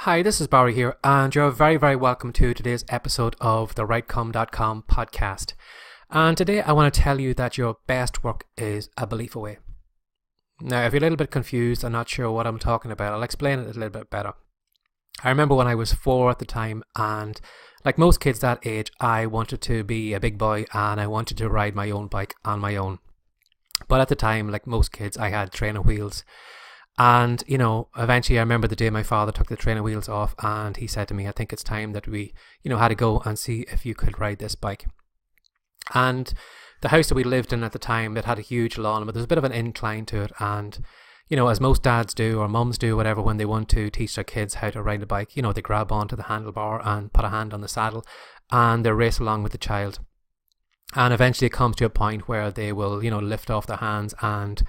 Hi, this is Barry here, and you're very, very welcome to today's episode of the WriteCome.com podcast. And today I want to tell you that your best work is a belief away. Now, if you're a little bit confused and not sure what I'm talking about, I'll explain it a little bit better. I remember when I was 4 at the time, and like most kids that age, I wanted to be a big boy and I wanted to ride my own bike on my own. But at the time, like most kids, I had trainer wheels. And, eventually I remember the day my father took the trainer wheels off and he said to me, I think it's time that we, had to go and see if you could ride this bike. And the house that we lived in at the time, it had a huge lawn, but there was a bit of an incline to it. And, as most dads do or mums do, whatever, when they want to teach their kids how to ride a bike, they grab onto the handlebar and put a hand on the saddle and they race along with the child. And eventually it comes to a point where they will, lift off their hands and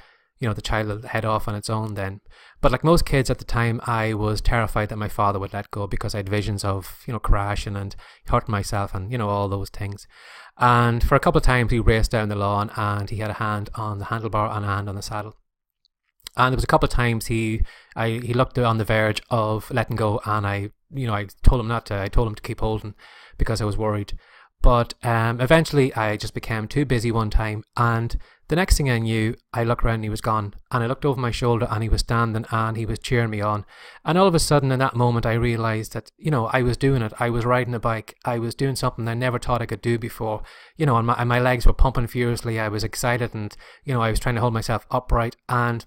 the child will head off on its own then. But like most kids at the time, I was terrified that my father would let go because I had visions of, crashing and hurting myself and, all those things. And for a couple of times he raced down the lawn and he had a hand on the handlebar and a hand on the saddle. And there was a couple of times he looked on the verge of letting go and I told him not to. I told him to keep holding because I was worried. But eventually I just became too busy one time, and the next thing I knew, I looked around and he was gone. And I looked over my shoulder and he was standing and he was cheering me on. And all of a sudden in that moment I realised that, I was doing it. I was riding a bike. I was doing something I never thought I could do before. And my legs were pumping furiously. I was excited and, I was trying to hold myself upright. And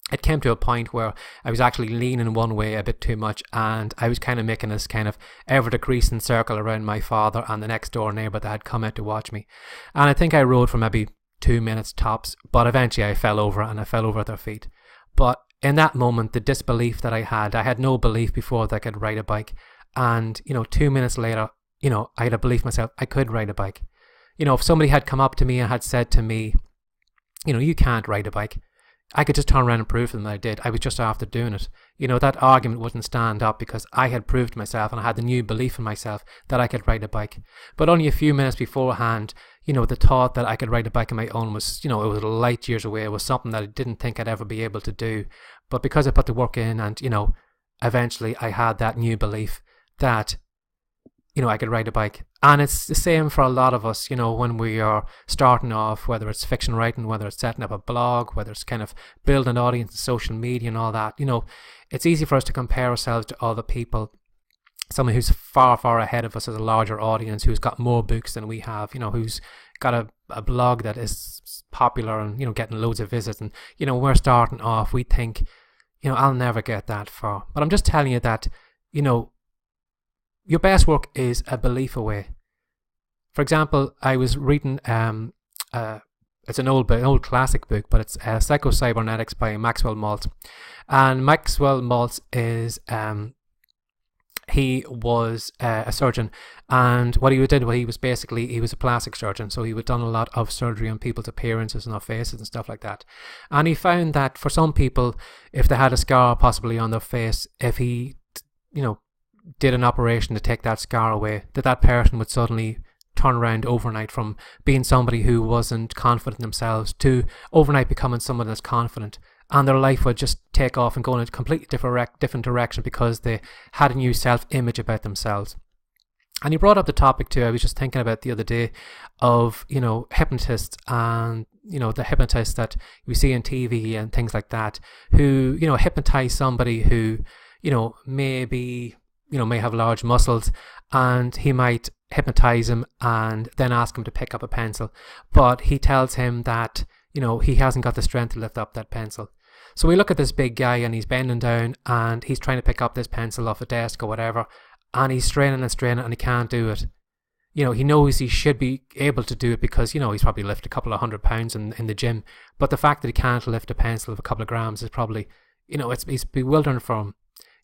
it came to a point where I was actually leaning one way a bit too much and I was kind of making this kind of ever-decreasing circle around my father and the next door neighbour that had come out to watch me. And I think I rode for maybe 2 minutes tops, but eventually I fell over and I fell over at their feet. But in that moment, the disbelief that I had no belief before that I could ride a bike. And, 2 minutes later, I had a belief myself I could ride a bike. If somebody had come up to me and had said to me, you can't ride a bike, I could just turn around and prove to them that I did. I was just after doing it. That argument wouldn't stand up because I had proved myself and I had the new belief in myself that I could ride a bike. But only a few minutes beforehand, the thought that I could ride a bike on my own was, it was light years away. It was something that I didn't think I'd ever be able to do. But because I put the work in and, eventually I had that new belief that, I could ride a bike. And it's the same for a lot of us, when we are starting off, whether it's fiction writing, whether it's setting up a blog, whether it's kind of building an audience, social media and all that, it's easy for us to compare ourselves to other people. Someone who's far, far ahead of us as a larger audience, who's got more books than we have, who's got a blog that is popular and, getting loads of visits. And, when we're starting off, we think, I'll never get that far. But I'm just telling you that, your best work is a belief away. For example, I was reading, it's an old classic book, but it's Psycho-Cybernetics by Maxwell Maltz. And Maxwell Maltz is, he was a surgeon. And what he was a plastic surgeon. So he had done a lot of surgery on people's appearances and their faces and stuff like that. And he found that for some people, if they had a scar possibly on their face, if he, did an operation to take that scar away, that person would suddenly turn around overnight from being somebody who wasn't confident in themselves to overnight becoming someone that's confident, and their life would just take off and go in a completely different direction because they had a new self-image about themselves. And he brought up the topic too, I was just thinking about the other day, of hypnotists and the hypnotists that we see on TV and things like that, who hypnotize somebody who may have large muscles, and he might hypnotize him and then ask him to pick up a pencil. But he tells him that, he hasn't got the strength to lift up that pencil. So we look at this big guy and he's bending down and he's trying to pick up this pencil off a desk or whatever, and he's straining and he can't do it. He knows he should be able to do it because, he's probably lifted a couple of 100 pounds in the gym. But the fact that he can't lift a pencil of a couple of grams is probably, it's bewildering for him.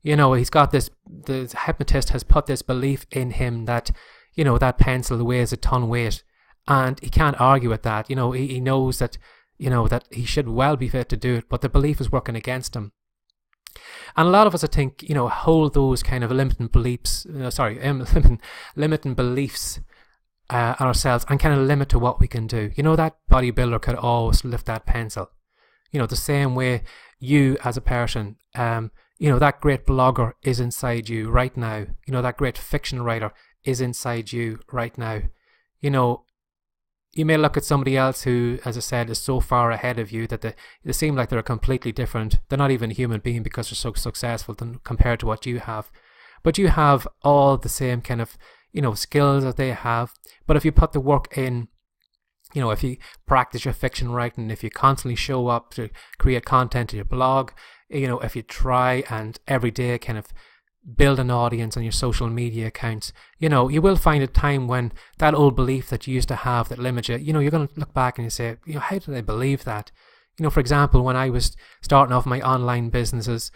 He's got this, the hypnotist has put this belief in him that, that pencil weighs a ton weight, and he can't argue with that. He knows that, that he should well be fit to do it, but the belief is working against him. And a lot of us, I think, hold those kind of limiting beliefs, limiting beliefs ourselves and kind of limit to what we can do. That bodybuilder could always lift that pencil. The same way you as a person, that great blogger is inside you right now. That great fiction writer is inside you right now. You may look at somebody else who, as I said, is so far ahead of you that they seem like they're completely different. They're not even a human being because they're so successful compared to what you have. But you have all the same kind of, skills that they have. But if you put the work in, if you practice your fiction writing, if you constantly show up to create content to your blog, if you try and every day kind of build an audience on your social media accounts, you will find a time when that old belief that you used to have that limits you, you're going to look back and you say, how did I believe that? For example, when I was starting off my online businesses,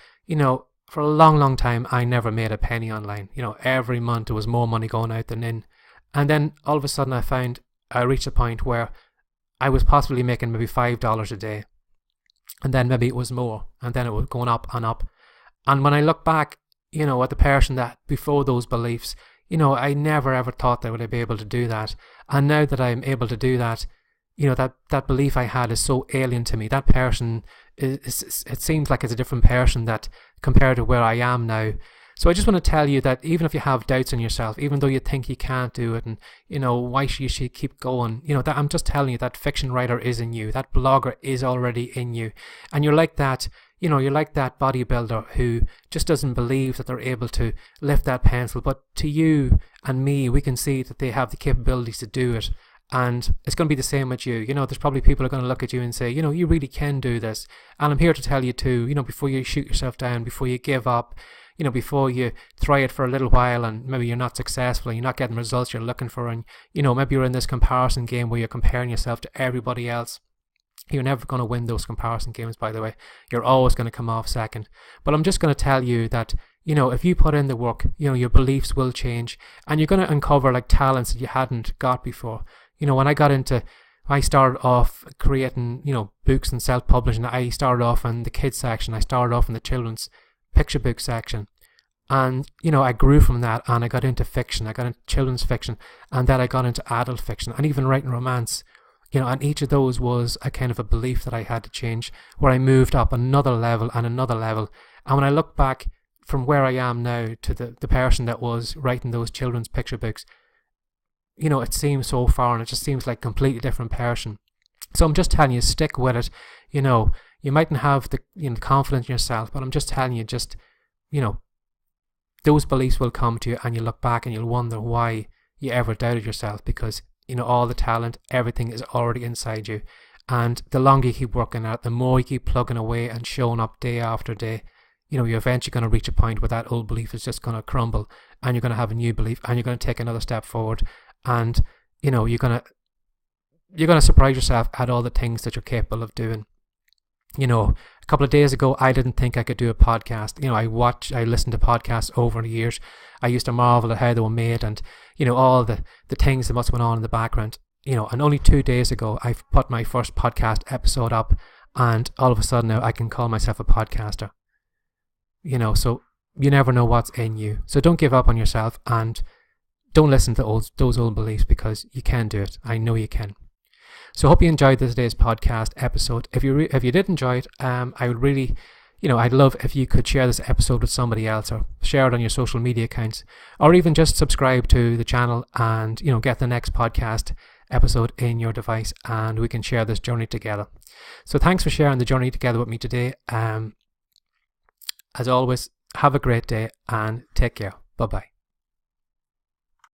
for a long, long time, I never made a penny online. Every month there was more money going out than in. And then all of a sudden I reached a point where I was possibly making maybe $5 a day. And then maybe it was more. And then it was going up and up. And when I look back, at the person that before those beliefs, I never ever thought that I would be able to do that. And now that I'm able to do that, that belief I had is so alien to me. That person it seems like it's a different person that compared to where I am now. So I just want to tell you that even if you have doubts in yourself, even though you think you can't do it, and why you should keep going, that I'm just telling you that fiction writer is in you, that blogger is already in you, and you're like that. You're like that bodybuilder who just doesn't believe that they're able to lift that pencil, but to you and me, we can see that they have the capabilities to do it. And it's going to be the same with you. There's probably people who are going to look at you and say, you really can do this. And I'm here to tell you too, before you shoot yourself down, before you give up, before you try it for a little while and maybe you're not successful and you're not getting the results you're looking for, and, maybe you're in this comparison game where you're comparing yourself to everybody else. You're never going to win those comparison games, by the way. You're always going to come off second. But I'm just going to tell you that, if you put in the work, your beliefs will change and you're going to uncover like talents that you hadn't got before. When I started off creating, books and self-publishing, I started off in the kids section. I started off in the children's picture book section. And, I grew from that and I got into fiction. I got into children's fiction, and then I got into adult fiction and even writing romance. And each of those was a kind of a belief that I had to change, where I moved up another level and another level. And when I look back from where I am now to the person that was writing those children's picture books, it seems so far and it just seems like a completely different person. So I'm just telling you, stick with it. You mightn't have the confidence in yourself, but I'm just telling you, those beliefs will come to you and you look back and you'll wonder why you ever doubted yourself, because all the talent, everything is already inside you. And the longer you keep working at it, the more you keep plugging away and showing up day after day, you're eventually going to reach a point where that old belief is just going to crumble and you're going to have a new belief and you're going to take another step forward. And, you're going to surprise yourself at all the things that you're capable of doing. A couple of days ago, I didn't think I could do a podcast. I listened to podcasts over the years. I used to marvel at how they were made and, all the things that must have went on in the background. And only 2 days ago, I've put my first podcast episode up and all of a sudden now I can call myself a podcaster. So you never know what's in you. So don't give up on yourself and don't listen to those old beliefs, because you can do it. I know you can. So I hope you enjoyed today's podcast episode. If you did enjoy it, I would really, I'd love if you could share this episode with somebody else, or share it on your social media accounts, or even just subscribe to the channel and, get the next podcast episode in your device, and we can share this journey together. So thanks for sharing the journey together with me today. As always, have a great day and take care. Bye-bye.